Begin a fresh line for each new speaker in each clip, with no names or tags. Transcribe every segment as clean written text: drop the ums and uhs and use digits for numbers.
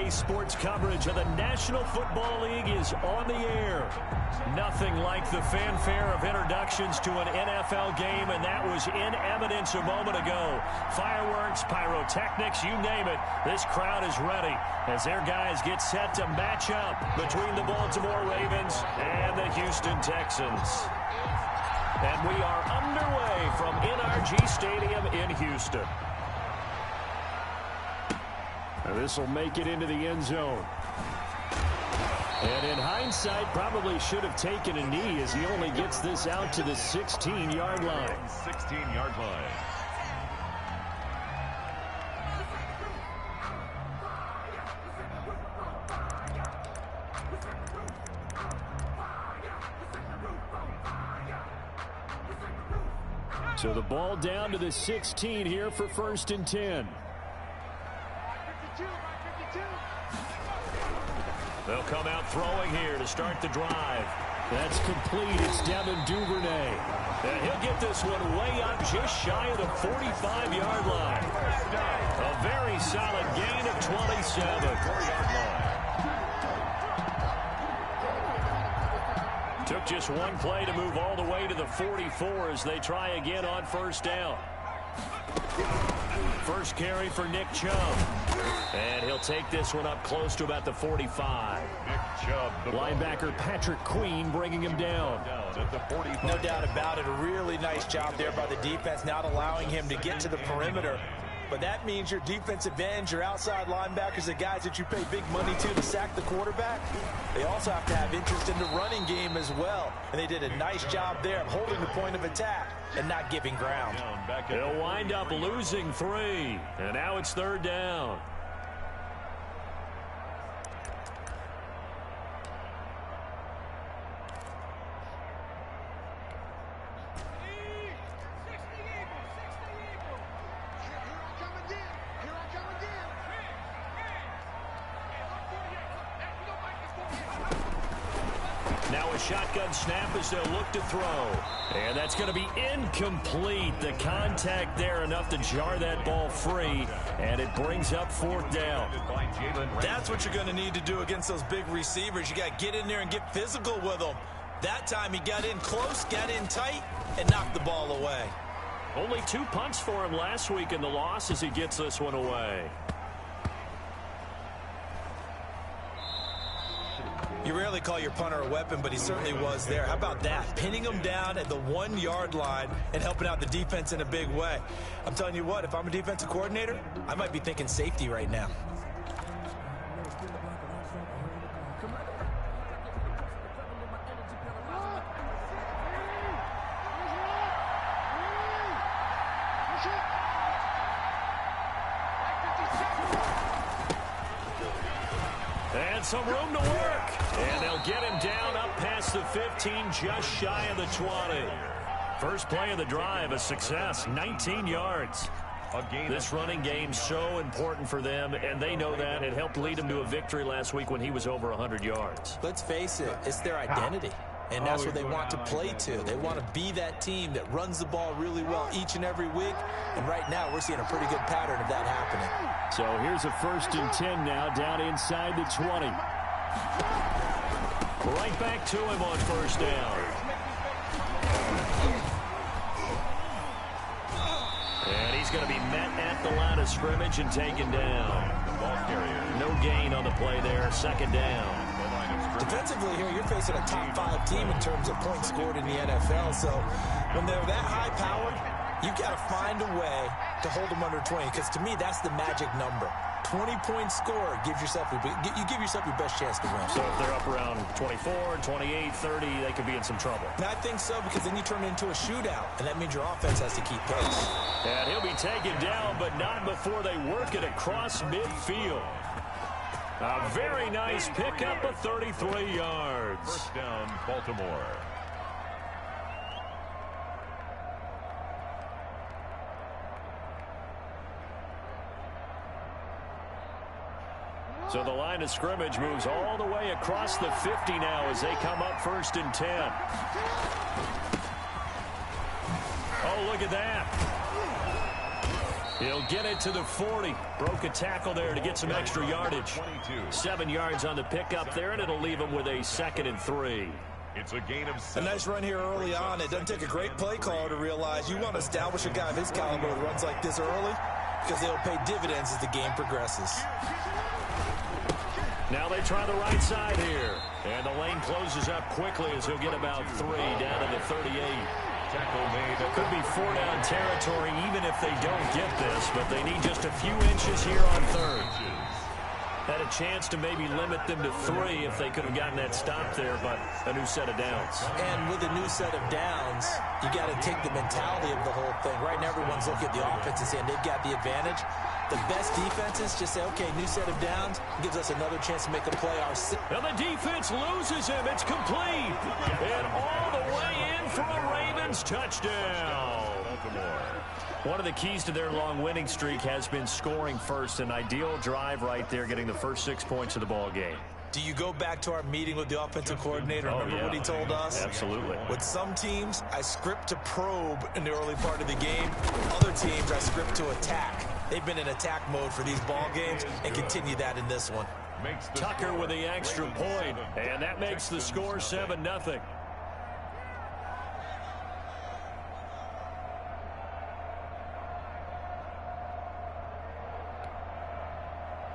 Sunday sports coverage of the National Football League is on the air. Nothing like the fanfare of introductions to an NFL game, and that was in evidence a moment ago. Fireworks, pyrotechnics, you name it, this crowd is ready as their guys get set to match up between the Baltimore Ravens and the Houston Texans. And we are underway from NRG Stadium in Houston. This will make it into the end zone. And in hindsight, probably should have taken a knee as he only gets this out to the 16-yard line.
16-yard line.
So the ball down to the 16 here for 1st and 10. They'll come out throwing here to start the drive. That's complete. It's Devin Duvernay. And he'll get this one way up just shy of the 45-yard line. A very solid gain of 27. 4-yard line. Took just one play to move all the way to the 44 as they try again on 1st down. First carry for Nick Chubb. And he'll take this one up close to about the 45.
Nick Chubb, the
linebacker Patrick Queen bringing him down.
At the 45.
No doubt about it. A really nice job there by the defense, not allowing him to get to the perimeter. But that means your defensive ends, your outside linebackers, the guys that you pay big money to sack the quarterback, they also have to have interest in the running game as well. And they did a nice job there of holding the point of attack and not giving ground.
They'll wind up losing 3. And now it's 3rd down. Shotgun snap as they'll look to throw. And that's going to be incomplete. The contact there enough to jar that ball free. And it brings up 4th down.
That's what you're going to need to do against those big receivers. You got to get in there and get physical with them. That time he got in close, got in tight, and knocked the ball away.
Only 2 punts for him last week in the loss as he gets this one away.
You rarely call your punter a weapon, but he certainly was there. How about that? Pinning him down at the 1-yard line and helping out the defense in a big way. I'm telling you what, if I'm a defensive coordinator, I might be thinking safety right now.
And some room to work. And they'll get him down up past the 15, just shy of the 20. First play of the drive, a success, 19 yards. This running game so important for them, and they know that. It helped lead them to a victory last week when he was over 100 yards.
Let's face it, it's their identity. And that's what they want to play to. They want to be that team that runs the ball really well each and every week. And right now, we're seeing a pretty good pattern of that happening.
So here's a 1st and 10 now, down inside the 20. Right back to him on 1st down. And he's going to be met at the line of scrimmage and taken down. No gain on the play there, 2nd down.
Defensively here, you're facing a top 5 team in terms of points scored in the NFL. So when they're that high-powered, you got to find a way to hold them under 20. Because to me, that's the magic number. 20-point score gives yourself you give yourself your best chance to win.
So if they're up around 24, 28, 30, they could be in some trouble.
And I think so, because then you turn it into a shootout, and that means your offense has to keep pace.
And he'll be taken down, but not before they work it across midfield. A very nice pickup of 33 yards.
1st down, Baltimore.
So the line of scrimmage moves all the way across the 50 now as they come up 1st and 10. Oh, look at that. He'll get it to the 40. Broke a tackle there to get some extra yardage. 7 yards on the pickup there, and it'll leave him with a 2nd and 3.
It's a gain of 7.
A nice run here early on. It doesn't take a great play caller to realize you want to establish a guy of his caliber with runs like this early because they'll pay dividends as the game progresses.
Now they try the right side here. And the lane closes up quickly as he'll get about 3 down to the 38.
Tackle made.
Could be 4-down territory even if they don't get this, but they need just a few inches here on 3rd. Had a chance to maybe limit them to 3 if they could have gotten that stop there, but a new set of downs.
And with a new set of downs, you got to take the mentality of the whole thing. Right now, everyone's looking at the offense and saying they've got the advantage. The best defenses just say, okay, new set of downs gives us another chance to make a play.
And the defense loses him. It's complete. And all the way in for a Ravens touchdown. One of the keys to their long winning streak has been scoring first. An ideal drive right there, getting the first 6 points of the ball game.
Do you go back to our meeting with the offensive coordinator? Remember what he told us?
Absolutely.
With some teams, I script to probe in the early part of the game. Other teams, I script to attack. They've been in attack mode for these ball games and continue that in this one.
Tucker with the extra point, and that makes the score 7-0.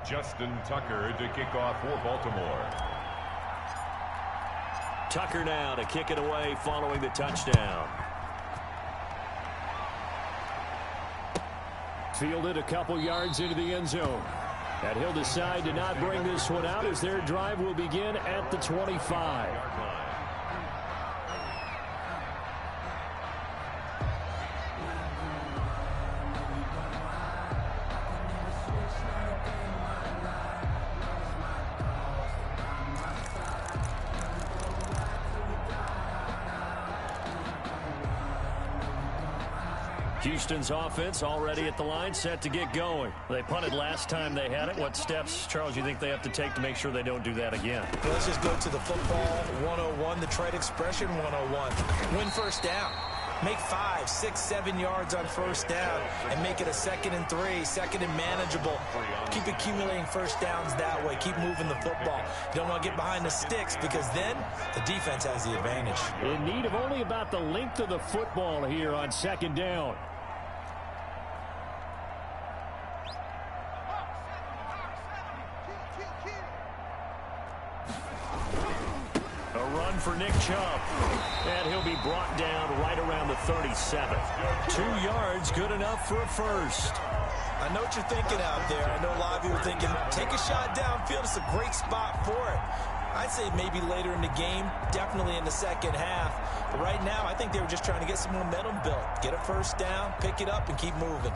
Justin Tucker to kick off for Baltimore.
Tucker now to kick it away following the touchdown. Fielded a couple yards into the end zone. And he'll decide to not bring this one out as their drive will begin at the 25. Houston's offense already at the line, set to get going. They punted last time they had it. What steps, Charles, you think they have to take to make sure they don't do that again?
Let's just go to the football 101, the trade expression 101. Win first down. Make 5, 6, 7 yards on first down and make it a 2nd and 3, 2nd and manageable. Keep accumulating first downs that way. Keep moving the football. You don't want to get behind the sticks because then the defense has the advantage.
In need of only about the length of the football here on 2nd down. For Nick Chubb, and he'll be brought down right around the 37. 2 yards, good enough for a first.
I know what you're thinking out there. I know a lot of you are thinking, take a shot downfield. It's a great spot for it. I'd say maybe later in the game, definitely in the second half. But right now, I think they were just trying to get some momentum built. Get a first down, pick it up, and keep moving.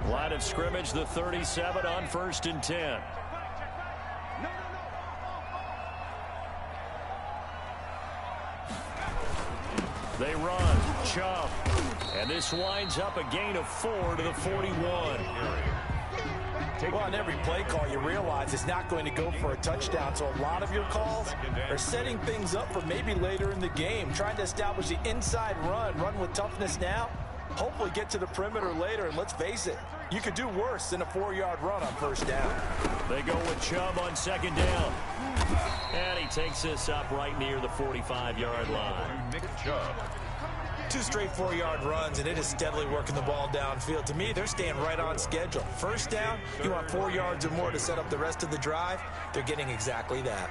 Line of scrimmage, the 37 on 1st and 10. They run. Chubb. And this winds up a gain of 4 to the 41.
Well, on every play call, you realize it's not going to go for a touchdown. So a lot of your calls are setting things up for maybe later in the game. Trying to establish the inside run with toughness now. Hopefully get to the perimeter later, and let's face it, you could do worse than a 4-yard run on first down.
They go with Chubb on 2nd down. And he takes this up right near the 45-yard line.
Nick Chubb.
2 straight 4-yard runs, and it is steadily working the ball downfield. To me, they're staying right on schedule. First down, you want 4 yards or more to set up the rest of the drive. They're getting exactly that.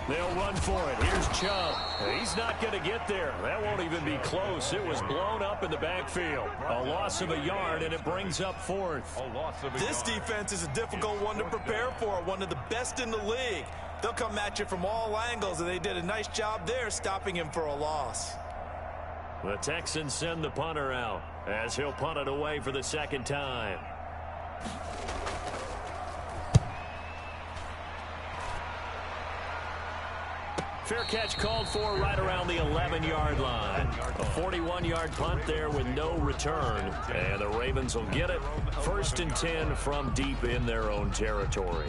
They'll run for it. Here's Chubb. He's not going to get there. That won't even be close. It was blown up in the backfield. A loss of a yard, and it brings up 4th.
This defense is a difficult one to prepare for, one of the best in the league. They'll come at you from all angles, and they did a nice job there stopping him for a loss.
The Texans send the punter out as he'll punt it away for the 2nd time. Fair catch called for right around the 11-yard line. A 41-yard punt there with no return. And the Ravens will get it. 1st and 10 from deep in their own territory.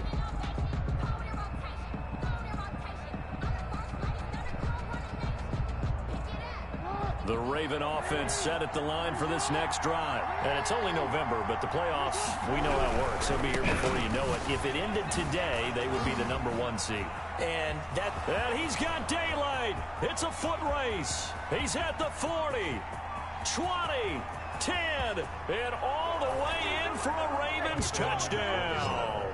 The Raven offense set at the line for this next drive. And it's only November, but the playoffs, we know how it works. They'll be here before you know it. If it ended today, they would be the #1 seed. And he's got daylight. It's a foot race. He's at the 40, 20, 10, and all the way in for a Ravens touchdown.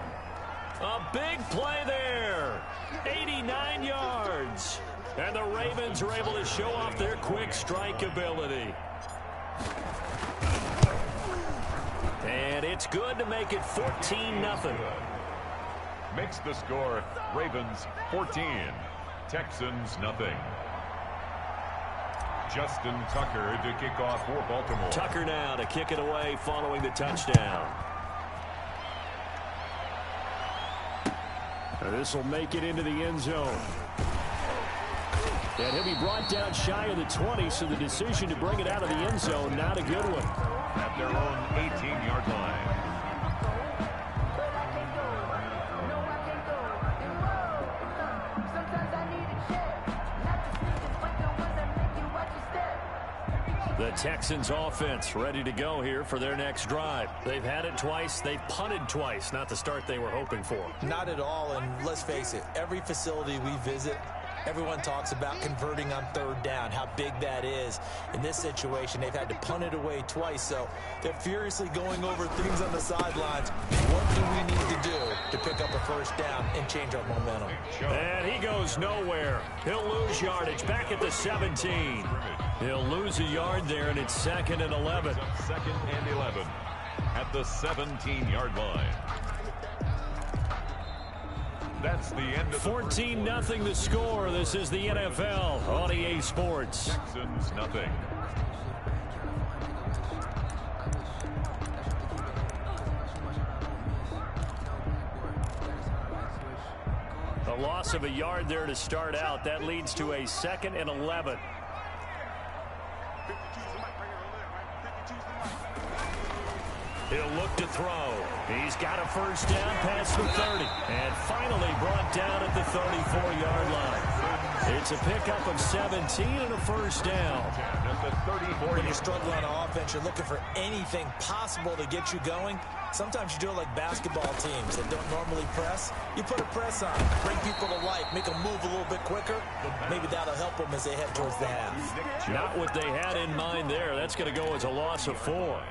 A big play there. 89 yards. And the Ravens are able to show off their quick strike ability. And it's good to make it 14-0.
Makes the score Ravens 14, Texans nothing. Justin Tucker to kick off for Baltimore.
Tucker now to kick it away following the touchdown. This will make it into the end zone. And he'll be brought down shy of the 20, so the decision to bring it out of the end zone, not a good one.
At their own 18-yard line.
The Texans offense ready to go here for their next drive. They've had it twice. They've punted twice. Not the start they were hoping for.
Not at all, and let's face it, every facility we visit, everyone talks about converting on third down, how big that is. In this situation, they've had to punt it away twice, so they're furiously going over things on the sidelines. What do we need to do to pick up a first down and change our momentum?
And he goes nowhere. He'll lose yardage back at the 17. He'll lose a yard there, and it's 2nd and 11.
2nd and 11 at the 17-yard line. That's the end of
14-0 the score. This is the NFL on EA Sports.
Texans nothing.
A loss of a yard there to start out. That leads to a 2nd and 11. He'll look to throw. He's got a first down past the 30. And finally brought down at the 34-yard line. It's a pickup of 17 and a first down.
When you're struggling on offense, you're looking for anything possible to get you going. Sometimes you do it like basketball teams that don't normally press. You put a press on, bring people to life, make them move a little bit quicker. Maybe that'll help them as they head towards the half.
Not what they had in mind there. That's going to go as a loss of 4.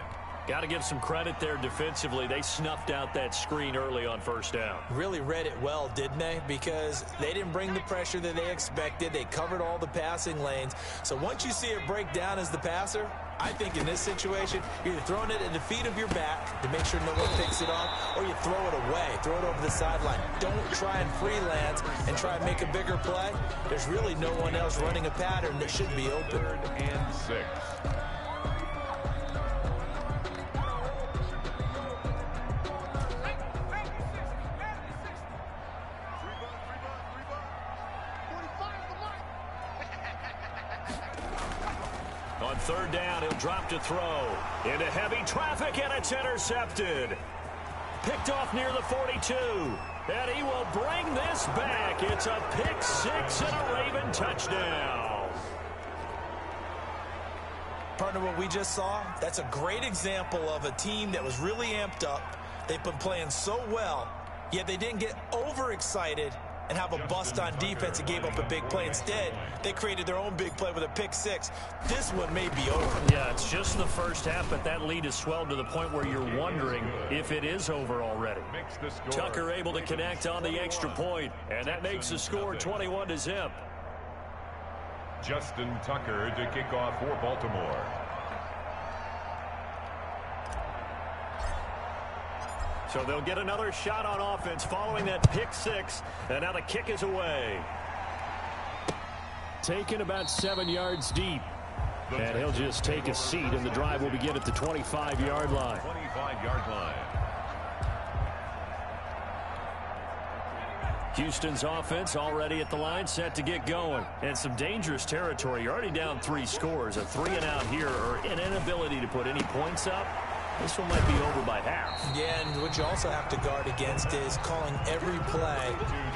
Got to give some credit there defensively. They snuffed out that screen early on first down.
Really read it well, didn't they? Because they didn't bring the pressure that they expected. They covered all the passing lanes. So once you see it break down as the passer, I think in this situation, you're either throwing it at the feet of your back to make sure no one picks it off, or you throw it away, throw it over the sideline. Don't try and freelance and try and make a bigger play. There's really no one else running a pattern that should be open.
3rd and 6.
On 3rd down, he'll drop to throw. Into heavy traffic, and it's intercepted. Picked off near the 42. And he will bring this back. It's a pick 6 and a Raven touchdown.
Partner, what we just saw, that's a great example of a team that was really amped up. They've been playing so well, yet they didn't get overexcited and have a bust on defense and gave up a big play. Instead, they created their own big play with a pick 6. This one may be over.
Yeah, it's just the first half, but that lead has swelled to the point where you're wondering if it is over already. Tucker able to connect on the extra point, and that makes the score 21-0.
Justin Tucker to kick off for Baltimore.
So they'll get another shot on offense following that pick 6, and now the kick is away. Taken about 7 yards deep. And he'll just take a seat, and the drive will begin at the 25-yard line.
25-yard line.
Houston's offense already at the line, set to get going. And some dangerous territory. You're already down 3 scores. A 3-and-out here, or an inability to put any points up. This one might be over by half.
Yeah, and what you also have to guard against is calling every play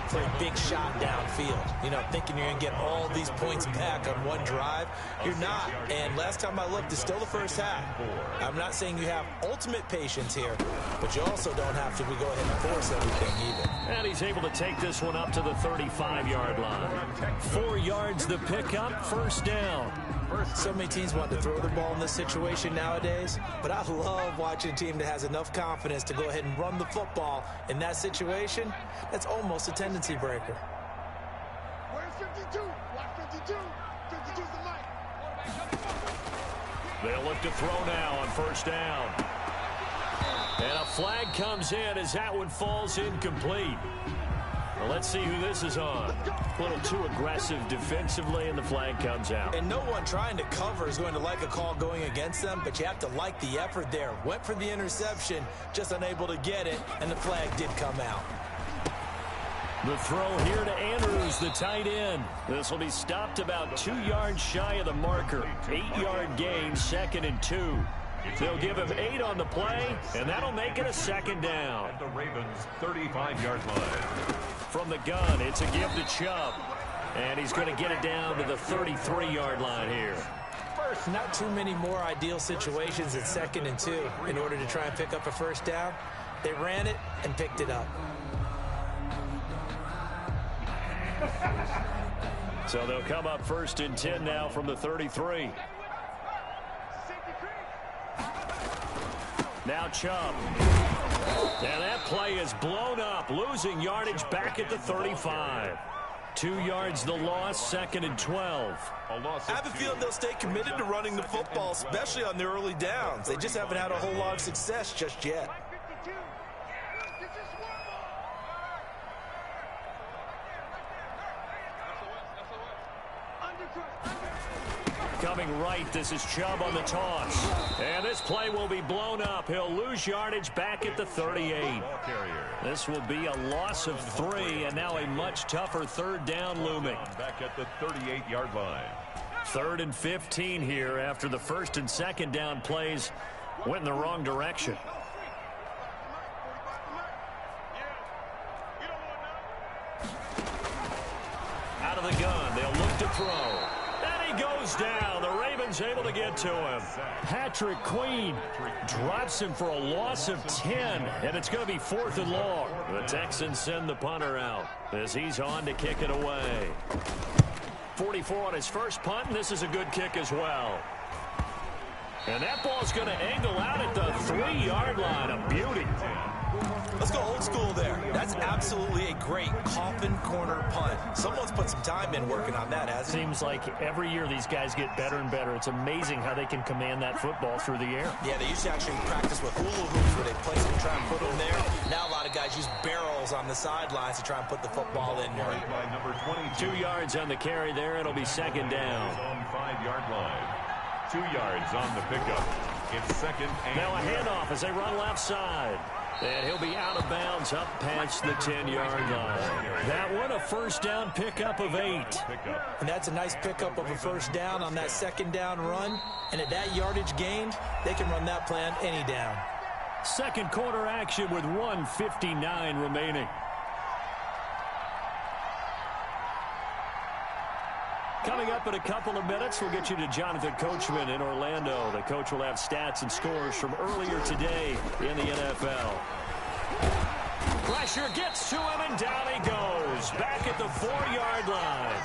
for a big shot downfield. You know, thinking you're going to get all these points back on one drive. You're not. And last time I looked, it's still the first half. I'm not saying you have ultimate patience here, but you also don't have to go ahead and force everything either.
And he's able to take this one up to the 35-yard line. 4 yards the pickup, first down.
So many teams want to throw the ball in this situation nowadays, but I love watching a team that has enough confidence to go ahead and run the football in that situation. That's almost a tendency breaker.
Where's 52? Watch 52. 52's the mic.
They'll look to throw now on first down. And a flag comes in as that one falls incomplete. Well, let's see who this is on. A little too aggressive defensively, and the flag comes out.
And no one trying to cover is going to like a call going against them, but you have to like the effort there. Went for the interception, just unable to get it, and the flag did come out.
The throw here to Andrews, the tight end. This will be stopped about 2 yards shy of the marker. 8-yard gain, 2nd and 2. They'll give him 8 on the play, and that'll make it a second down.
At the Ravens' 35-yard line.
From the gun, it's a give to Chubb. And he's going to get it down to the 33-yard line here.
Not too many more ideal situations at 2nd and 2 in order to try and pick up a first down. They ran it and picked it up.
So they'll come up 1st and 10 now from the 33. Now Chubb. And that play is blown up, losing yardage back at the 35. 2 yards the loss, 2nd and 12.
I have a feeling they'll stay committed to running the football, especially on their early downs. They just haven't had a whole lot of success just yet.
Coming right, this is Chubb on the toss. And this play will be blown up. He'll lose yardage back at the 38. This will be a loss of 3, and now a much tougher 3rd down looming.
Back at the 38-yard line.
3rd and 15 here after the 1st and 2nd down plays went in the wrong direction. Out of the gun, they'll look to throw. And he goes down. The Ravens able to get to him. Patrick Queen drops him for a loss of 10, and it's going to be 4th and long. The Texans send the punter out as he's on to kick it away. 44 on his first punt, and this is a good kick as well. And that ball's going to angle out at the 3-yard line. A beauty.
Let's go old school there. That's absolutely a great coffin corner punt. Someone's put some time in working on that, hasn't it?
Seems like every year these guys get better and better. It's amazing how they can command that football through the air.
Yeah, they used to actually practice with hula hoops where they place it and try and put them there. Now a lot of guys use barrels on the sidelines to try and put the football in there.
By number 22.
2 yards on the carry there. It'll be 2nd down.
On 5-yard line. 2 yards on the pickup. It's 2nd and
now a handoff as they run left side. And he'll be out of bounds up past the 10-yard line. That one, a first down pickup of 8.
And that's a nice pickup of a first down on that 2nd down run. And at that yardage gained, they can run that play on any down.
Second quarter action with 1:59 remaining. Coming up in a couple of minutes, we'll get you to Jonathan Coachman in Orlando. The coach will have stats and scores from earlier today in the NFL. Pressure gets to him, and down he goes. Back at the 4-yard line.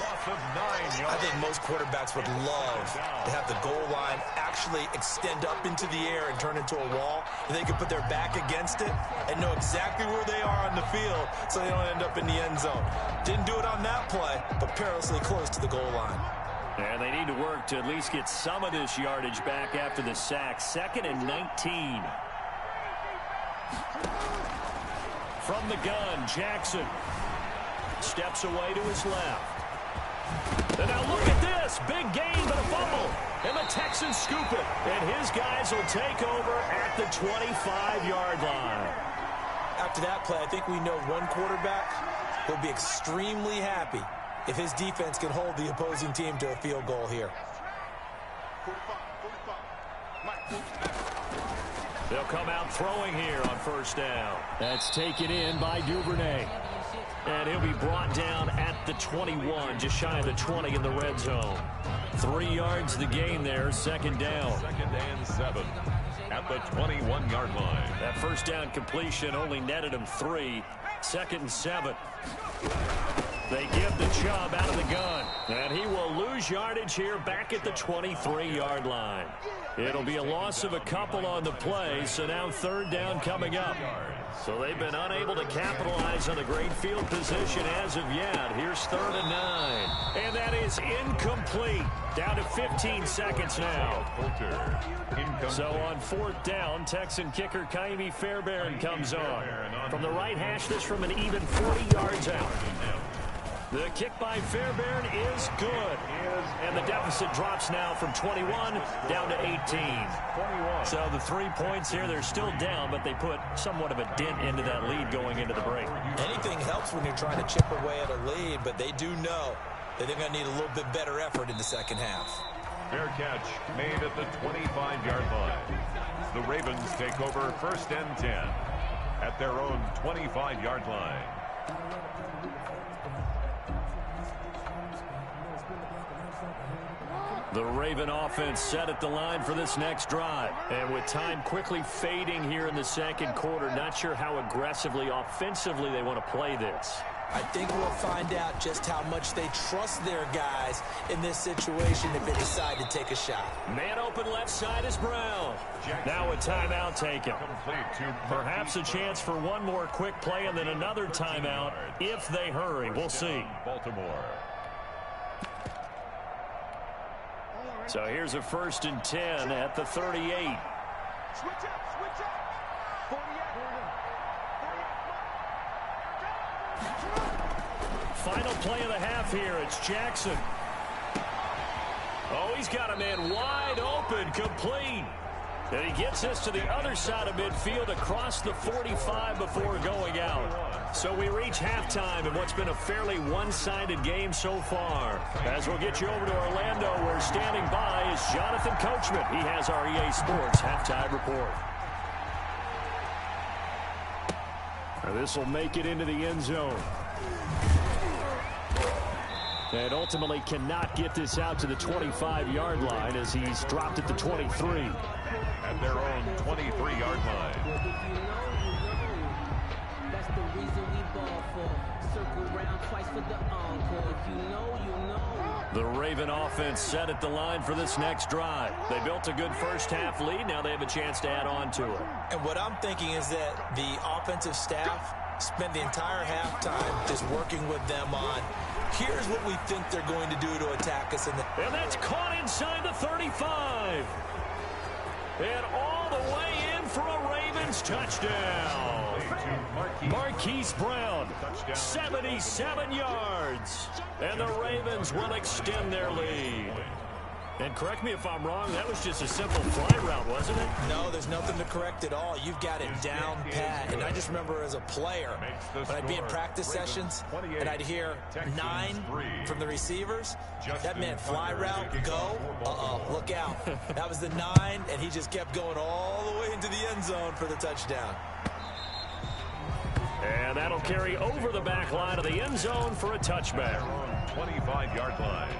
I think most quarterbacks would love to have the goal line actually extend up into the air and turn into a wall, and they can put their back against it and know exactly where they are on the field so they don't end up in the end zone. Didn't do it on that play, but perilously close to the goal line.
And they need to work to at least get some of this yardage back after the sack. 2nd and 19. From the gun, Jackson steps away to his left. And now look at this. Big gain, but a fumble. And the Texans scoop it. And his guys will take over at the 25-yard line.
After that play, I think we know one quarterback will be extremely happy if his defense can hold the opposing team to a field goal here.
They'll come out throwing here on first down. That's taken in by Duvernay. And he'll be brought down at the 21, just shy of the 20 in the red zone. 3 yards the gain there, second down.
2nd and 7 at the 21-yard line.
That first down completion only netted him 3. 2nd and 7. They give the Chubb out of the gun. And he will lose yardage here back at the 23-yard line. It'll be a loss of a couple on the play, so now 3rd down coming up. So they've been unable to capitalize on the great field position as of yet. Here's 3rd and 9. And that is incomplete. Down to 15 seconds now. So on 4th down, Texan kicker Kaimi Fairbairn comes on. From the right hash, this from an even 40 yards out. The kick by Fairbairn is good. And the deficit drops now from 21 down to 18. So the 3 points here, they're still down, but they put somewhat of a dent into that lead going into the break.
Anything helps when you're trying to chip away at a lead, but they do know that they're going to need a little bit better effort in the second half.
Fair catch made at the 25-yard line. The Ravens take over 1st and 10 at their own 25-yard line.
The Raven offense set at the line for this next drive. And with time quickly fading here in the second quarter, not sure how aggressively, offensively they want to play this.
I think we'll find out just how much they trust their guys in this situation if they decide to take a shot.
Man open left side is Brown. Now a timeout taken. Perhaps a chance for one more quick play and then another timeout if they hurry. We'll see.
Baltimore.
So here's a 1st and 10 at the 38.
Switch up, switch up. 48.
Final play of the half here. It's Jackson. Oh, he's got a man wide open, complete. And he gets us to the other side of midfield across the 45 before going out. So we reach halftime in what's been a fairly one-sided game so far. As we'll get you over to Orlando, where standing by is Jonathan Coachman. He has our EA Sports halftime report. This will make it into the end zone. And ultimately cannot get this out to the 25-yard line as he's dropped at the 23.
At their own 23-yard line.
That's the reason we ball for. Circle round twice for the encore. If you know, you know.
The Raven offense set at the line for this next drive. They built a good first half lead. Now they have a chance to add on to it.
And what I'm thinking is that the offensive staff spent the entire halftime just working with them on, here's what we think they're going to do to attack us.
And that's caught inside the 35. And all the way in for a Ravens touchdown. Marquise Brown, 77 yards. And the Ravens will extend their lead. And correct me if I'm wrong, that was just a simple fly route, wasn't it?
No, there's nothing to correct at all. You've got it down pat. And I just remember as a player, when I'd be in practice sessions and I'd hear 9 from the receivers, that meant fly route, go, look out. That was the 9, and he just kept going all the way into the end zone for the touchdown.
And that'll carry over the back line of the end zone for a touchback.
25-yard line.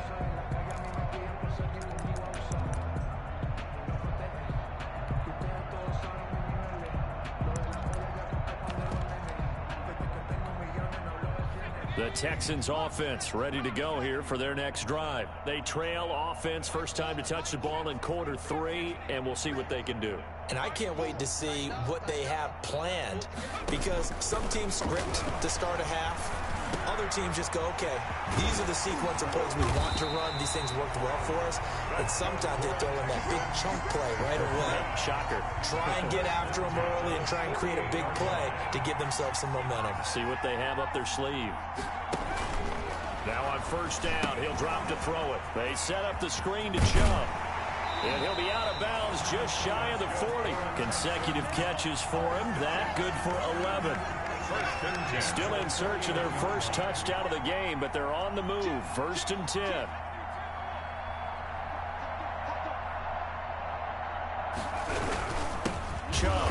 The Texans offense ready to go here for their next drive. They trail offense, first time to touch the ball in quarter 3, and we'll see what they can do.
And I can't wait to see what they have planned, because some teams script to start a half. Other teams just go, okay, these are the sequence of plays we want to run. These things worked well for us. And sometimes they throw in that big chunk play right away.
Shocker.
Try and get after them early and try and create a big play to give themselves some momentum.
See what they have up their sleeve. Now on first down, he'll drop to throw it. They set up the screen to Chubb. And he'll be out of bounds just shy of the 40. Consecutive catches for him. That good for 11. Still in search of their first touchdown of the game, but they're on the move. 1st and 10. Chubb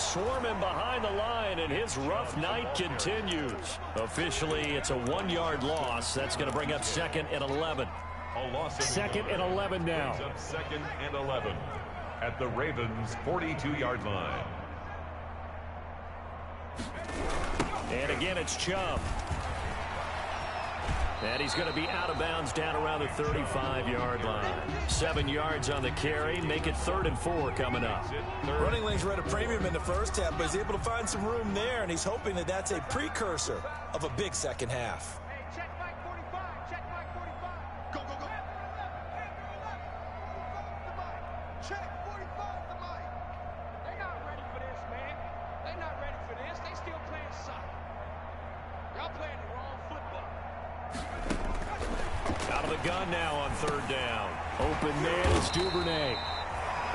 swarm him behind the line, and his rough night continues. Officially, it's a 1-yard loss. That's going to bring up 2nd and 11.
A loss of
2nd and 11 now.
Second and 11 at the Ravens' 42-yard line.
And again, it's Chubb. And he's going to be out of bounds down around the 35-yard line. 7 yards on the carry. Make it 3rd and 4 coming up.
Running lanes were at a premium in the first half, but he's able to find some room there, and he's hoping that that's a precursor of a big second half.
Hey, check Mike 45. Check Mike 45. Go, go, go. Check 45 to Mike. They're not ready for this, man. They're not ready for this. They still playing soccer. Y'all playing the wrong football.
Out of the gun now on 3rd down. Open man is Duvernay.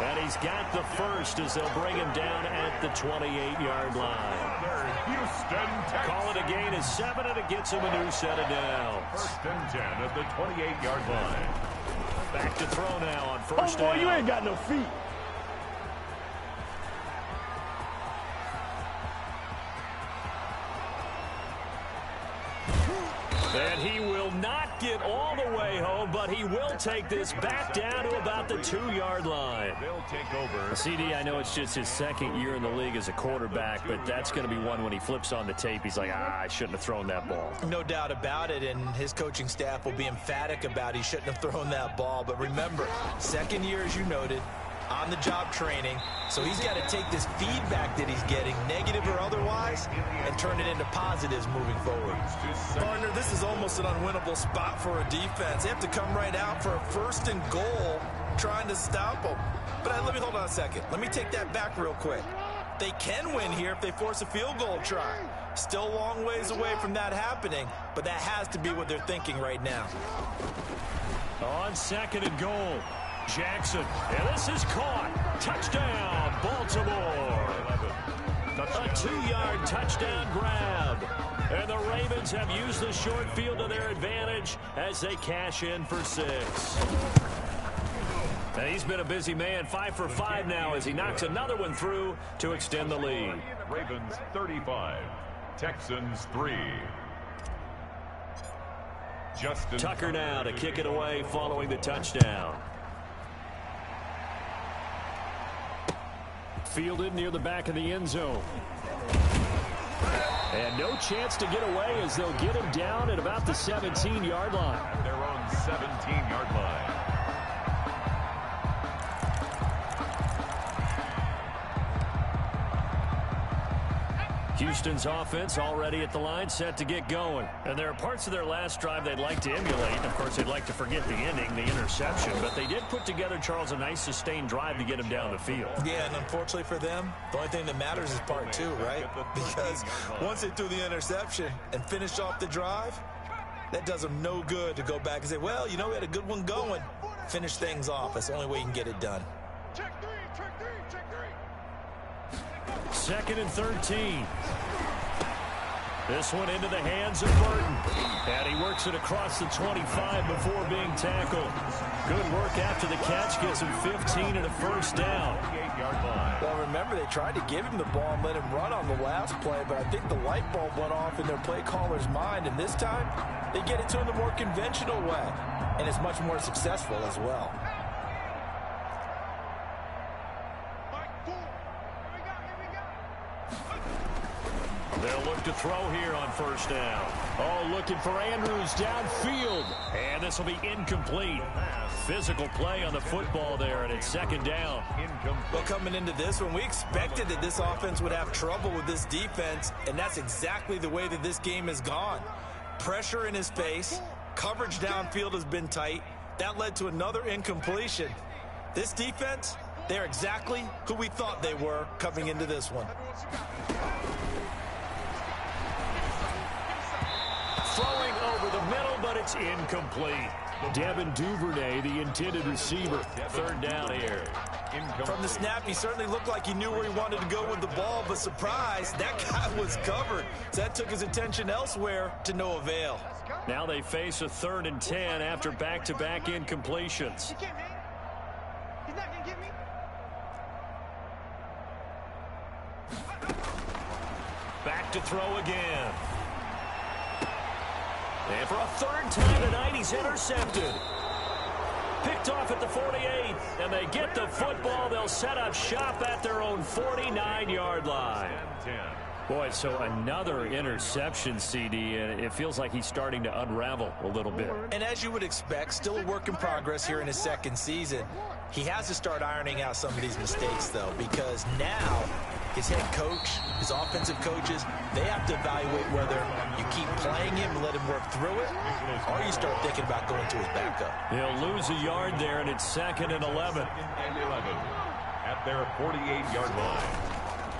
And he's got the first as they'll bring him down at the 28-yard line.
Houston Texans.
Call it a gain of 7, and it gets him a new set of downs.
1st and 10 at the 28-yard line.
Back to throw now on 1st down.
Oh, boy, you ain't got no feet.
And he will not get all the way home, but he will take this back down to about the 2-yard line.
They'll take over.
CD, I know it's just his 2nd year in the league as a quarterback, but that's going to be one when he flips on the tape. He's like, I shouldn't have thrown that ball.
No doubt about it, and his coaching staff will be emphatic about he shouldn't have thrown that ball. But remember, 2nd year, as you noted, on-the-job training, so he's got to take this feedback that he's getting, negative or otherwise, and turn it into positives moving forward. Partner, this is almost an unwinnable spot for a defense. They have to come right out for a 1st and goal, trying to stop them. But let me hold on a second. Let me take that back real quick. They can win here if they force a field goal try. Still a long ways away from that happening, but that has to be what they're thinking right now.
On 2nd and goal, Jackson, and this is caught. Touchdown, Baltimore. A 2-yard touchdown grab. And the Ravens have used the short field to their advantage as they cash in for 6. And he's been a busy man, 5 for 5 now as he knocks another one through to extend the lead.
Ravens 35, Texans 3. Justin
Tucker now to kick it away following the touchdown. Fielded near the back of the end zone. And no chance to get away as they'll get him down at about the 17-yard line.
At their own 17-yard line.
Houston's offense already at the line, set to get going. And there are parts of their last drive they'd like to emulate. Of course, they'd like to forget the ending, the interception. But they did put together, Charles, a nice sustained drive to get him down the field.
Yeah, and unfortunately for them, the only thing that matters is part 2, right? Because once they threw the interception and finished off the drive, that does them no good to go back and say, well, you know, we had a good one going. Finish things off. That's the only way you can get it done.
Check 3, check 3, check 3.
2nd and 13. This one into the hands of Burton. And he works it across the 25 before being tackled. Good work after the catch. Gets him 15 and a 1st down.
Well, remember, they tried to give him the ball and let him run on the last play, but I think the light bulb went off in their play caller's mind, and this time they get it to him the more conventional way, and it's much more successful as well.
They'll look to throw here on 1st down. Oh, looking for Andrews downfield. And this will be incomplete. Physical play on the football there, and it's 2nd down.
Well, coming into this one, we expected that this offense would have trouble with this defense, and that's exactly the way that this game has gone. Pressure in his face. Coverage downfield has been tight. That led to another incompletion. This defense, they're exactly who we thought they were coming into this one.
Throwing over the middle, but it's incomplete. Devin Duvernay, the intended receiver. 3rd down here.
From the snap, he certainly looked like he knew where he wanted to go with the ball, but surprise, that guy was covered. So that took his attention elsewhere to no avail.
Now they face a 3rd and 10 after back-to-back incompletions.
He's not going to get me.
look to throw again. And for a third time tonight, he's intercepted. Picked off at the 48, and they get the football. They'll set up shop at their own 49-yard line. Boy, so another interception, CD, and it feels like he's starting to unravel a little bit.
And as you would expect, still a work in progress here in his second season. He has to start ironing out some of these mistakes, though, because now his head coach, his offensive coaches, they have to evaluate whether you keep playing him and let him work through it, or you start thinking about going to his backup.
He'll lose a yard there, and it's 2nd and 11.
At their 48-yard line.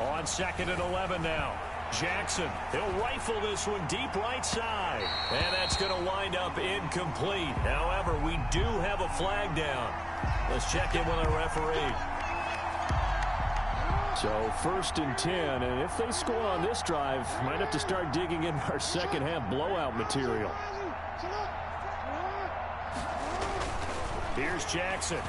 On 2nd and 11 now. Jackson, he'll rifle this one deep right side. And that's going to wind up incomplete. However, we do have a flag down. Let's check in with our referee. So 1st and 10, and if they score on this drive, might have to start digging in our second half blowout material. Here's Jackson.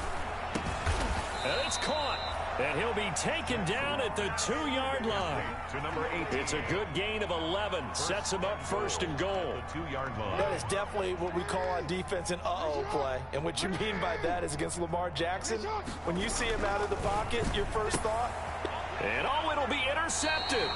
And it's caught. And he'll be taken down at the 2-yard line.
To number 8.
It's a good gain of 11. Sets him up 1st and goal.
2-yard line.
That is definitely what we call on defense an uh-oh play. And what you mean by that is against Lamar Jackson, when you see him out of the pocket, your first thought?
And it'll be intercepted.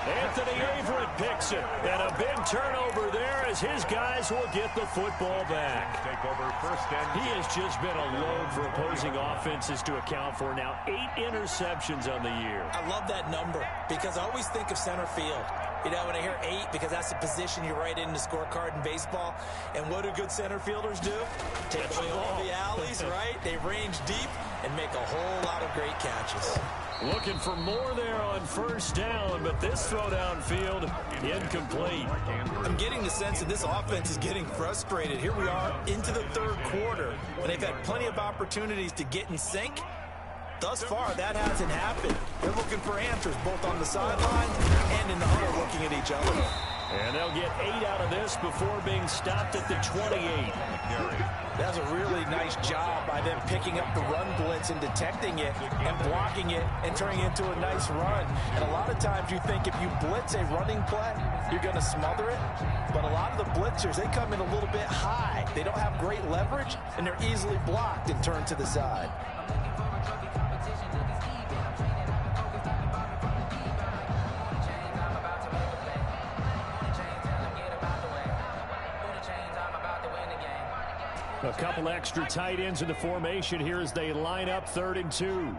Anthony Averett picks it. And a big turnover there as his guys will get the football back.
Take over 1st and 10.
He has just been a load for opposing offenses to account for. Now 8 interceptions on the year.
I love that number because I always think of center field. You know, when I hear 8, because that's the position you write in the scorecard in baseball. And what do good center fielders do? Take away all the alleys, right? They range deep and make a whole lot of great catches.
Looking for more there on 1st down, but this throw downfield incomplete.
I'm getting the sense that this offense is getting frustrated. Here we are into the 3rd quarter, and they've had plenty of opportunities to get in sync. Thus far, that hasn't happened. They're looking for answers both on the sideline and in the huddle looking at each other.
And they'll get 8 out of this before being stopped at the 28.
That's a really nice job by them picking up the run blitz and detecting it and blocking it and turning it into a nice run. And a lot of times you think if you blitz a running play, you're going to smother it. But a lot of the blitzers, they come in a little bit high. They don't have great leverage, and they're easily blocked and turned to the side.
A couple extra tight ends in the formation here as they line up 3rd and 2.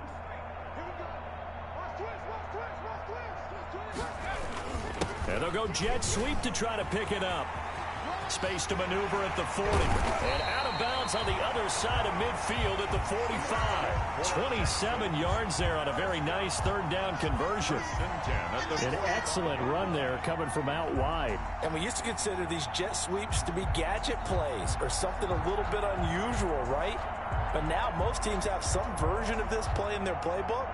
And they'll go jet sweep to try to pick it up. Space to maneuver at the 40. And out of bounds on the other side of midfield at the 45. 27 yards there on a very nice 3rd down conversion. An excellent run there coming from out wide.
And we used to consider these jet sweeps to be gadget plays or something a little bit unusual, right? But now most teams have some version of this play in their playbook.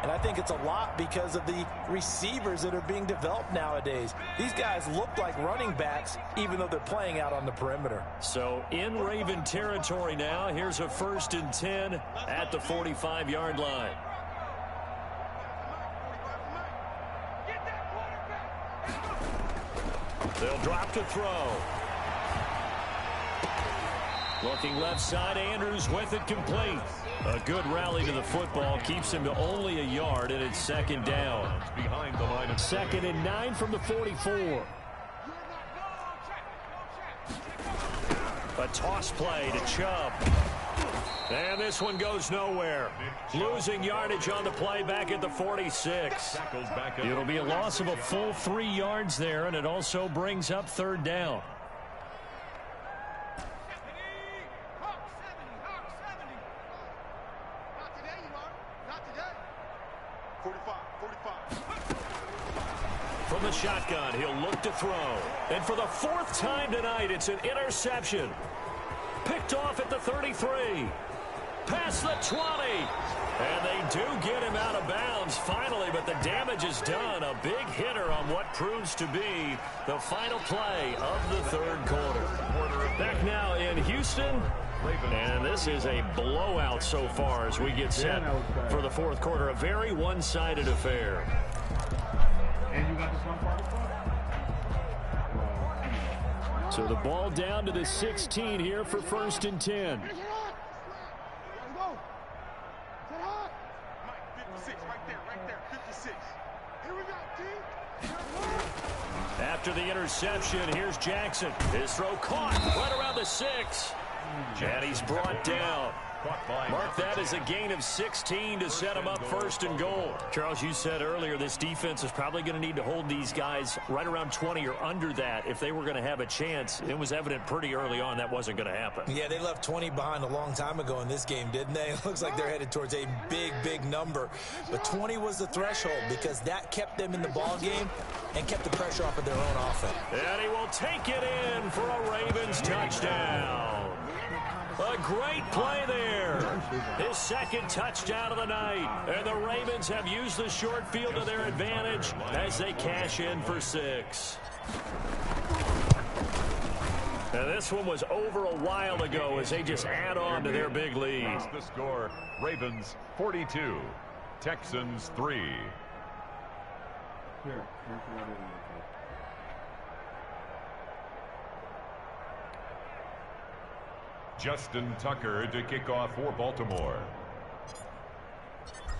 And I think it's a lot because of the receivers that are being developed nowadays. These guys look like running backs, even though they're playing out on the perimeter.
So in Raven territory now, here's a 1st and 10 at the 45-yard line. They'll drop to throw. Looking left side, Andrews with it complete. A good rally to the football keeps him to only a yard, and it's 2nd down.
Behind the line of
2nd and 9 from the 44. A toss play to Chubb. And this one goes nowhere. Losing yardage on the play back at the 46. It'll be a loss of a full 3 yards there, and it also brings up 3rd down. From the shotgun, he'll look to throw. And for the 4th time tonight, it's an interception. Picked off at the 33. Past the 20. And they do get him out of bounds finally, but the damage is done. A big hitter on what proves to be the final play of the 3rd quarter. Back now in Houston. And this is a blowout so far as we get set for the 4th quarter. A very one-sided affair.
And you got the front part?
So the ball down to the 16 here for 1st and 10. After the interception, here's Jackson. His throw caught right around the 6. And he's brought down. Mark that as a gain of 16 to set him up 1st and goal. Charles, you said earlier this defense is probably going to need to hold these guys right around 20 or under that if they were going to have a chance. It was evident pretty early on that wasn't going to happen.
Yeah, they left 20 behind a long time ago in this game, didn't they? It looks like they're headed towards a big number. But 20 was the threshold because that kept them in the ball game and kept the pressure off of their own offense.
And he will take it in for a Ravens touchdown. A great play there. His 2nd touchdown of the night. And the Ravens have used the short field to their advantage as they cash in for 6. Now this one was over a while ago as they just add on to their big lead.
That's the score. Ravens 42. Texans 3. Justin Tucker to kick off for Baltimore.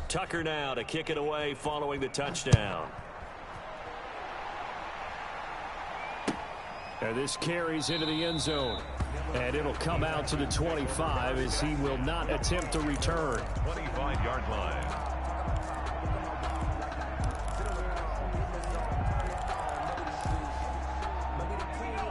Tucker now to kick it away following the touchdown. And this carries into the end zone. And it'll come out to the 25 as he will not attempt to return.
25-yard line.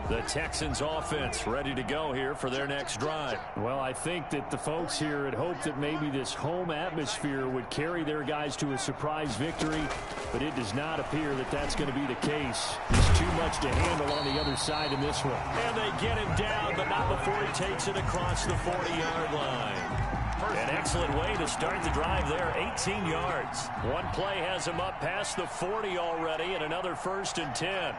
The Texans offense ready to go here for their next drive. Well, I think that the folks here had hoped that maybe this home atmosphere would carry their guys to a surprise victory, but it does not appear that that's going to be the case. There's too much to handle on the other side in this one. And they get him down, but not before he takes it across the 40-yard line. An excellent way to start the drive there, 18 yards. One play has him up past the 40 already, and another 1st and 10.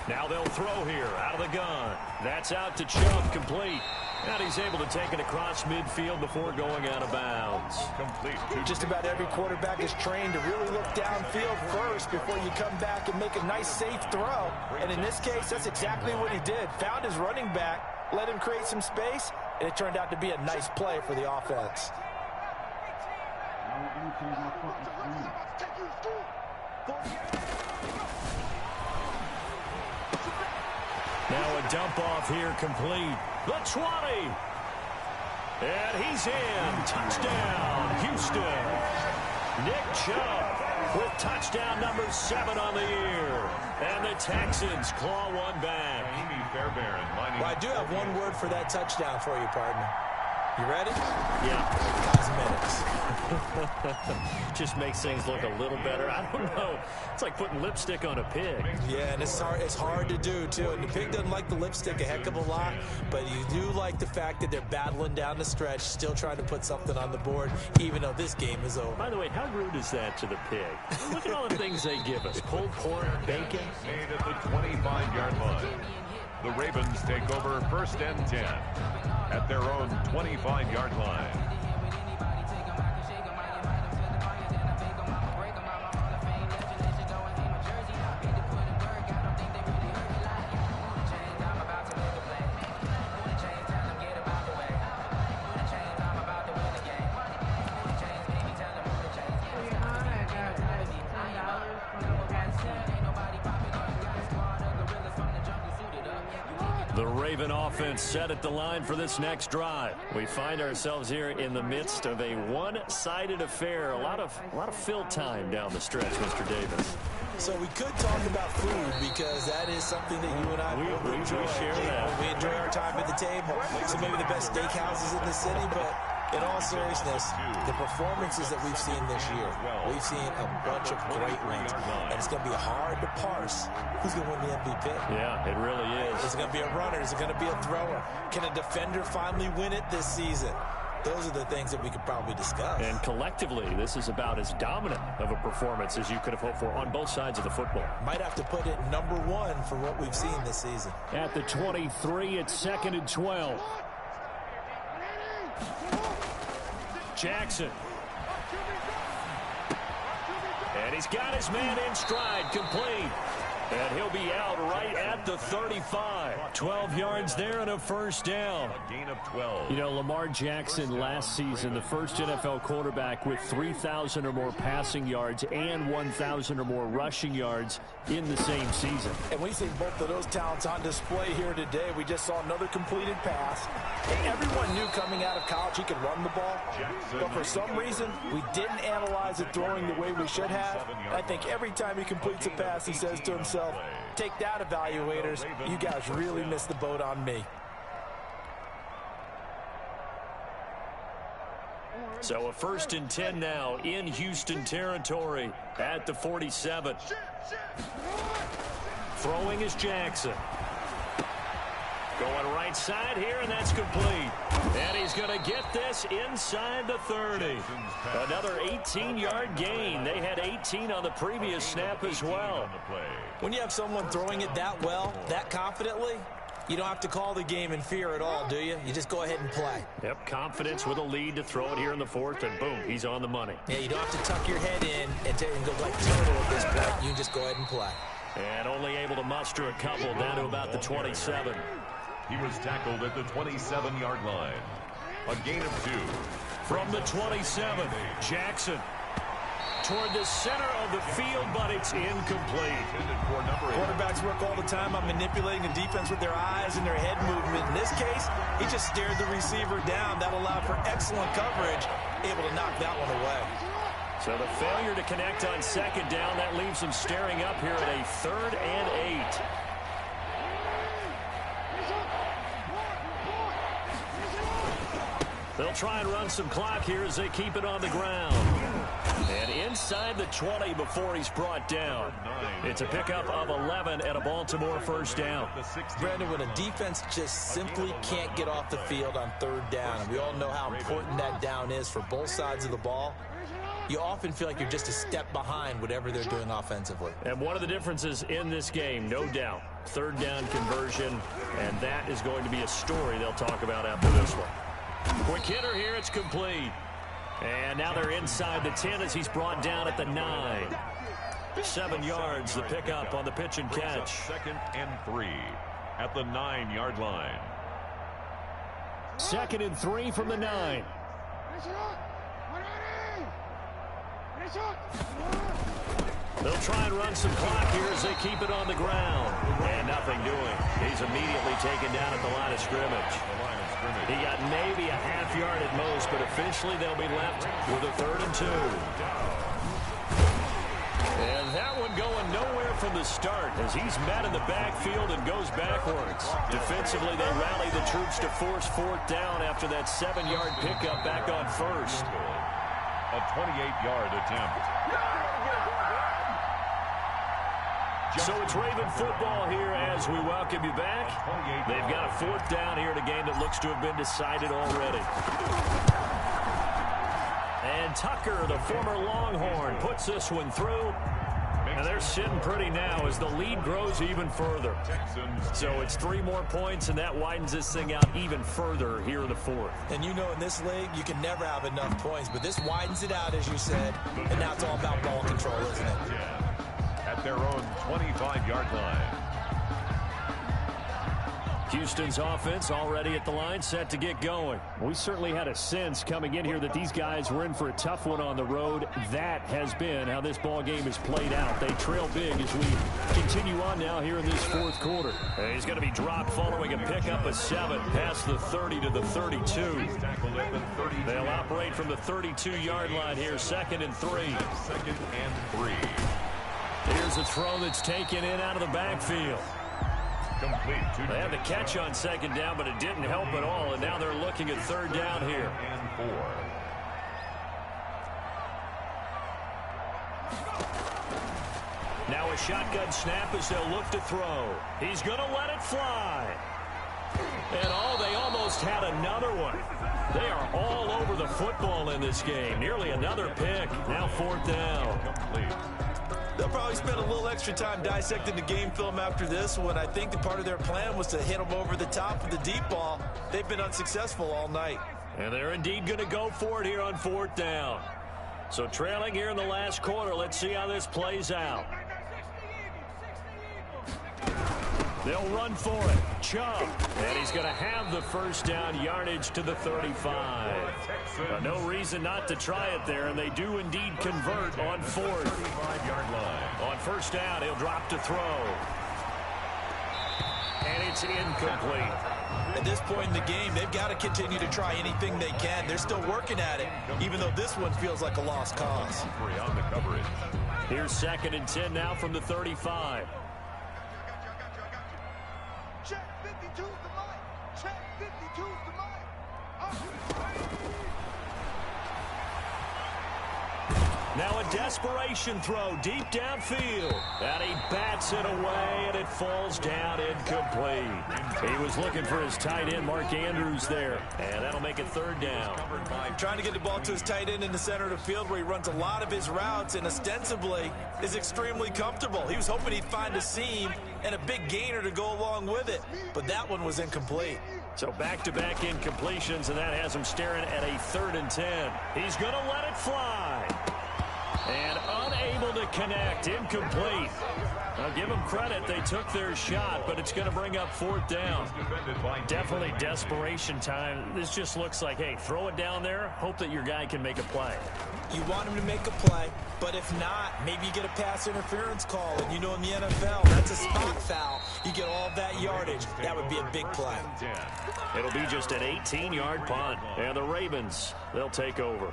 Now they'll throw here out of the gun. That's out to Chubb, complete. And he's able to take it across midfield before going out of bounds.
Complete.
Just about every quarterback is trained to really look downfield first before you come back and make a nice, safe throw. And in this case, that's exactly what he did. Found his running back, let him create some space, and it turned out to be a nice play for the offense.
Now a dump off here complete. The 20. And he's in. Touchdown, Houston. Nick Chubb with touchdown number 7 on the year. And the Texans claw one back.
Well, I do have one word for that touchdown for you, partner. You ready?
Yeah.
Cosmetics.
Just makes things look a little better. I don't know. It's like putting lipstick on a pig.
Yeah, and it's hard to do, too. And the pig doesn't like the lipstick a heck of a lot, but you do like the fact that they're battling down the stretch, still trying to put something on the board, even though this game is over.
By the way, how rude is that to the pig? Look at all the things they give us. Pulled pork, bacon.
Made at the 25-yard line. The Ravens take over 1st and 10 at their own 25-yard line.
The Raven offense set at the line for this next drive. We find ourselves here in the midst of a one-sided affair. A lot of fill time down the stretch, Mr. Davis.
So we could talk about food because that is something that you and I
we share that.
We enjoy our time at the table. So maybe the best steakhouses in the city, but in all seriousness, the performances that we've seen this year, we've seen a bunch of great wins. And it's going to be hard to parse who's going to win the MVP.
Yeah, it really is.
Is it going to be a runner? Is it going to be a thrower? Can a defender finally win it this season? Those are the things that we could probably discuss.
And collectively, this is about as dominant of a performance as you could have hoped for on both sides of the football.
Might have to put it number 1 for what we've seen this season.
At the 23, it's 2nd and 12. Jackson. And he's got his man in stride, complete. And he'll be out right at the 35. 12 yards there and a first down.
A gain of 12.
You know, Lamar Jackson last season, the first NFL quarterback with 3,000 or more passing yards and 1,000 or more rushing yards in the same season.
And we see both of those talents on display here today. We just saw another completed pass. And everyone knew coming out of college he could run the ball. But for some reason, we didn't analyze it throwing the way we should have. I think every time he completes a pass, he says to himself, take that, evaluators. You guys really missed the boat on me.
So a 1st and 10 now in Houston territory at the 47. Throwing is Jackson. Going right side here, and that's complete. And he's going to get this inside the 30. Another 18-yard gain. They had 18 on the previous snap as well.
When you have someone throwing it that well, that confidently, you don't have to call the game in fear at all, do you? You just go ahead and play.
Yep, confidence with a lead to throw it here in the 4th, and boom, he's on the money.
Yeah, you don't have to tuck your head in and go like turtle at this point. You just go ahead and play.
And only able to muster a couple down to about the 27.
He was tackled at the 27-yard line. A gain of 2.
From the 27, Jackson toward the center of the field, but it's incomplete.
Quarterbacks work all the time on manipulating the defense with their eyes and their head movement. In this case, he just stared the receiver down. That allowed for excellent coverage, able to knock that one away.
So the failure to connect on 2nd down, that leaves him staring up here at a 3rd and 8. They'll try and run some clock here as they keep it on the ground. And inside the 20 before he's brought down. It's a pickup of 11 and a Baltimore 1st down.
Brandon, when a defense just simply can't get off the field on 3rd down, and we all know how important that down is for both sides of the ball, you often feel like you're just a step behind whatever they're doing offensively.
And one of the differences in this game, no doubt, 3rd down conversion, and that is going to be a story they'll talk about after this one. Quick hitter here, it's complete. And now they're inside the 10 as he's brought down at the 9. 7 yards, the pickup on the pitch and catch.
2nd and 3 at the 9-yard line.
2nd and 3 from the 9. They'll try and run some clock here as they keep it on the ground. And nothing doing. He's immediately taken down at the line of scrimmage. He got maybe a half yard at most, but officially they'll be left with a 3rd and 2. And that one going nowhere from the start as he's met in the backfield and goes backwards. Defensively, they rally the troops to force 4th down after that 7-yard pickup back on 1st.
A 28-yard attempt.
So it's Raven football here as we welcome you back. They've got a 4th down here in a game that looks to have been decided already. And Tucker, the former Longhorn, puts this one through. And they're sitting pretty now as the lead grows even further. So it's 3 more points, and that widens this thing out even further here in the 4th.
And you know in this league, you can never have enough points, but this widens it out, as you said. And now it's all about ball control, isn't it?
At their own 25-yard line.
Houston's offense already at the line, set to get going. We certainly had a sense coming in here that these guys were in for a tough one on the road. That has been how this ball game has played out. They trail big as we continue on now here in this 4th quarter. And he's going to be dropped following a pickup of 7 past the 30 to the 32. They'll operate from the 32-yard line here, 2nd and 3.
2nd and 3.
Here's a throw that's taken in out of the backfield. They had the catch on 2nd down, but it didn't help at all, and now they're looking at 3rd down here.
And 4.
Now a shotgun snap as they'll look to throw. He's going to let it fly. And they almost had another one. They are all over the football in this game. Nearly another pick. Now 4th down.
Complete.
They'll probably spend a little extra time dissecting the game film after this one. I think the part of their plan was to hit them over the top with the deep ball. They've been unsuccessful all night.
And they're indeed going to go for it here on 4th down. So trailing here in the last quarter. Let's see how this plays out. They'll run for it. Chubb. And he's going to have the first down, yardage to the 35. No reason not to try it there, and they do indeed convert on fourth.
35-yard line.
On first down, he'll drop to throw. And it's incomplete.
At this point in the game, they've got to continue to try anything they can. They're still working at it, even though this one feels like a lost cause.
On the coverage.
Here's 2nd and 10 now from the 35.
Check 52's the mic. Check 52's the mic.
Now a desperation throw deep downfield. And he bats it away, and it falls down incomplete. He was looking for his tight end, Mark Andrews, there. And that'll make it 3rd down.
Trying to get the ball to his tight end in the center of the field where he runs a lot of his routes and ostensibly is extremely comfortable. He was hoping he'd find a seam and a big gainer to go along with it. But that one was incomplete.
So back-to-back incompletions, and that has him staring at a 3rd and 10. He's going to let it fly. And unable to connect. Incomplete. I'll give them credit. They took their shot, but it's going to bring up 4th down. Definitely desperation time. This just looks like, hey, throw it down there. Hope that your guy can make a play.
You want him to make a play, but if not, maybe you get a pass interference call. And you know in the NFL, that's a spot foul. You get all that yardage. That would be a big play.
It'll be just an 18-yard punt. And the Ravens, they'll take over.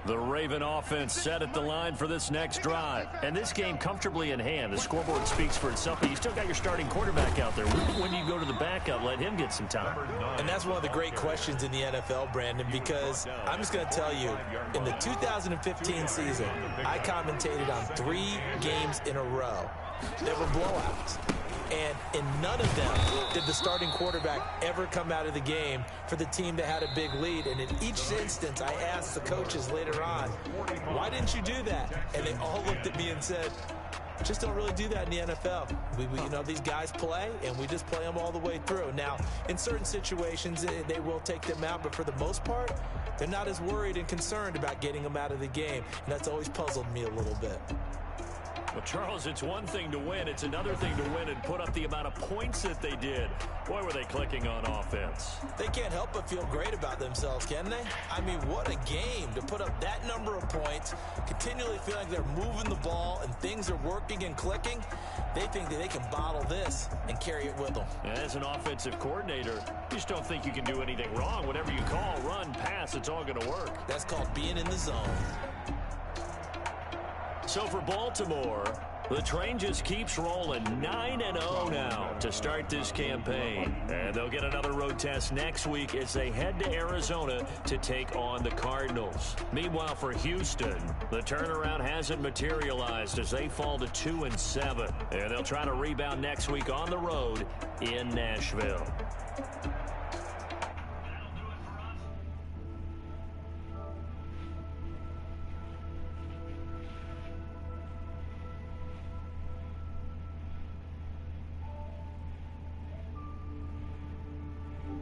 The Raven offense set at the line for this next drive. And this game comfortably in hand. The scoreboard speaks for itself, but you still got your starting quarterback out there. When you go to the backup, let him get some time.
And that's one of the great questions in the NFL, Brandon, because I'm just going to tell you, in the 2015 season, I commentated on 3 games in a row that were blowouts. And in none of them did the starting quarterback ever come out of the game for the team that had a big lead. And in each instance, I asked the coaches later on, why didn't you do that? And they all looked at me and said, just don't really do that in the NFL. You know, these guys play, and we just play them all the way through. Now, in certain situations, they will take them out, but for the most part, they're not as worried and concerned about getting them out of the game. And that's always puzzled me a little bit.
Well, Charles, it's one thing to win. It's another thing to win and put up the amount of points that they did. Boy, were they clicking on offense.
They can't help but feel great about themselves, can they? I mean, what a game to put up that number of points, continually feel like they're moving the ball and things are working and clicking. They think that they can bottle this and carry it with them.
As an offensive coordinator, you just don't think you can do anything wrong. Whatever you call, run, pass, it's all going to work.
That's called being in the zone.
So for Baltimore, the train just keeps rolling 9-0 now to start this campaign. And they'll get another road test next week as they head to Arizona to take on the Cardinals. Meanwhile, for Houston, the turnaround hasn't materialized as they fall to 2-7. And they'll try to rebound next week on the road in Nashville.